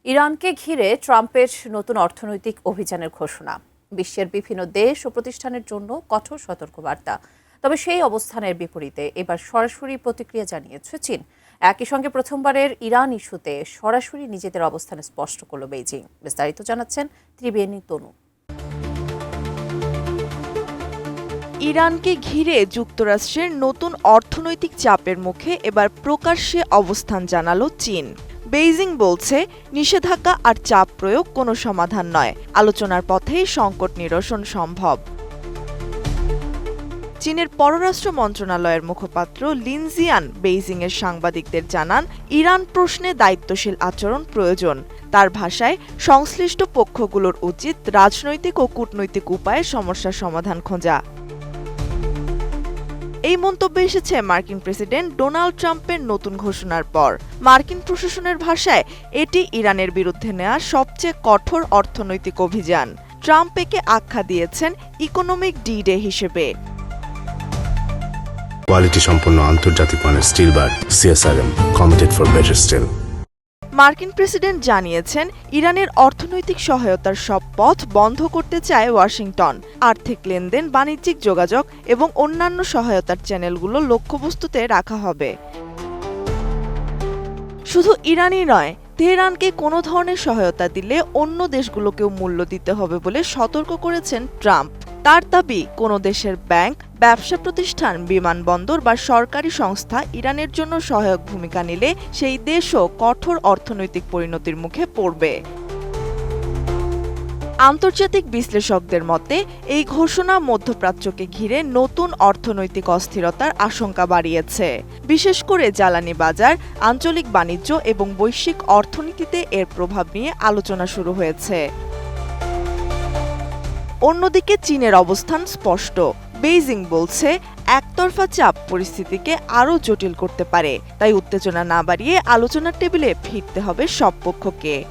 ইরানকে ঘিরে ট্রাম্পের নতুন অর্থনৈতিক অভিযানের ঘোষণা, বিশ্বের বিভিন্ন দেশ ও প্রতিষ্ঠানের জন্য কঠোর সতর্কবার্তা। তবে সেই অবস্থানের বিপরীতে এবার সরাসরি প্রতিক্রিয়া জানিয়েছে চীন। একই সঙ্গে প্রথমবারের ইরান ইস্যুতে সরাসরি নিজেদের অবস্থান স্পষ্ট করল বেইজিং। বিস্তারিত জানাচ্ছেন ত্রিবেণী তনু। ইরানকে ঘিরে যুক্তরাষ্ট্রের নতুন অর্থনৈতিক চাপের মুখে এবার প্রকাশ্যে অবস্থান জানালো চীন। বেইজিং বলছে, নিষেধাজ্ঞা আর চাপ প্রয়োগ কোনো সমাধান নয়, আলোচনার পথেই সংকট নিরসন সম্ভব। চীনের পররাষ্ট্র মন্ত্রণালয়ের মুখপাত্র লিন জিয়ান বেইজিংয়ের সাংবাদিকদের জানান, ইরান প্রশ্নে দায়িত্বশীল আচরণ প্রয়োজন। তার ভাষায়, সংশ্লিষ্ট পক্ষগুলোর উচিত রাজনৈতিক ও কূটনৈতিক উপায়ে সমস্যার সমাধান খোঁজা। এই মন্তব্য এসেছে মার্কিন প্রেসিডেন্ট ডোনাল্ড ট্রাম্পের নতুন ঘোষণার পর। মার্কিন প্রশাসনের ভাষায়, এটি ইরানের বিরুদ্ধে নেওয়া সবচেয়ে কঠোর অর্থনৈতিক অভিযান। ট্রাম্প একে আখ্যা দিয়েছেন ইকোনমিক ডি-ডে হিসেবে। কোয়ালিটি সম্পন্ন আন্তর্জাতিক মানের still bar CSRM, committed for better still. মার্কিন প্রেসিডেন্ট জানিয়েছেন, ইরানের অর্থনৈতিক সহায়তার সব পথ বন্ধ করতে চায় ওয়াশিংটন। আর্থিক লেনদেন, বাণিজ্যিক যোগাযোগ এবং অন্যান্য সহায়তার চ্যানেলগুলো লক্ষ্যবস্তুতে রাখা হবে। শুধু ইরানই নয়, তেহরানকে কোনো ধরনের সহায়তা দিলে অন্য দেশগুলোকেও মূল্য দিতে হবে বলে সতর্ক করেছেন ট্রাম্প। তার দাবি, কোনো দেশের ব্যাংক, ব্যবসা প্রতিষ্ঠান, বিমানবন্দর বা সরকারি সংস্থা ইরানের জন্য সহায়ক ভূমিকা নিলে সেই দেশও কঠোর অর্থনৈতিক পরিণতির মুখে পড়বে। আন্তর্জাতিক বিশ্লেষকদের মতে, এই ঘোষণা মধ্যপ্রাচ্যকে ঘিরে নতুন অর্থনৈতিক অস্থিরতার আশঙ্কা বাড়িয়েছে। বিশেষ করে জ্বালানি বাজার, আঞ্চলিক বাণিজ্য এবং বৈশ্বিক অর্থনীতিতে এর প্রভাব নিয়ে আলোচনা শুরু হয়েছে। অন্যদিকে চীনের অবস্থান স্পষ্ট। বেইজিং বলছে, একতরফা চাপ পরিস্থিতিকে আরও জটিল করতে পারে, তাই উত্তেজনা না বাড়িয়ে আলোচনার টেবিলে ফিরতে হবে সব পক্ষকে।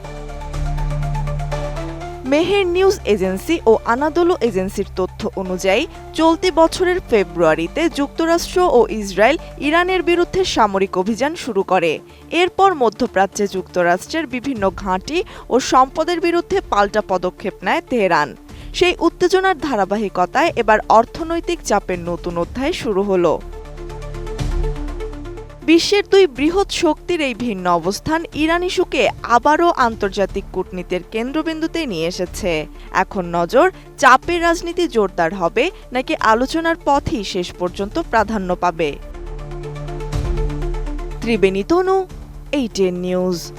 মেহের নিউজ এজেন্সি ও আনাদোলু এজেন্সির তথ্য অনুযায়ী, চলতি বছরের ফেব্রুয়ারিতে যুক্তরাষ্ট্র ও ইসরায়েল ইরানের বিরুদ্ধে সামরিক অভিযান শুরু করে। এরপর মধ্যপ্রাচ্যে যুক্তরাষ্ট্রের বিভিন্ন ঘাঁটি ও সম্পদের বিরুদ্ধে পাল্টা পদক্ষেপ নেয় তেহরান। সেই উত্তেজনার ধারাবাহিকতায় এবার অর্থনৈতিক চাপের নতুন অধ্যায় শুরু হলো। বিশ্বের দুই বৃহৎ শক্তির এই ভিন্ন অবস্থান ইরান ইস্যুকে আবারও আন্তর্জাতিক কূটনীতির কেন্দ্রবিন্দুতে নিয়ে এসেছে। এখন নজর, চাপের রাজনীতি জোরদার হবে নাকি আলোচনার পথই শেষ পর্যন্ত প্রাধান্য পাবে। ত্রিবেণী তনু, ATN নিউজ।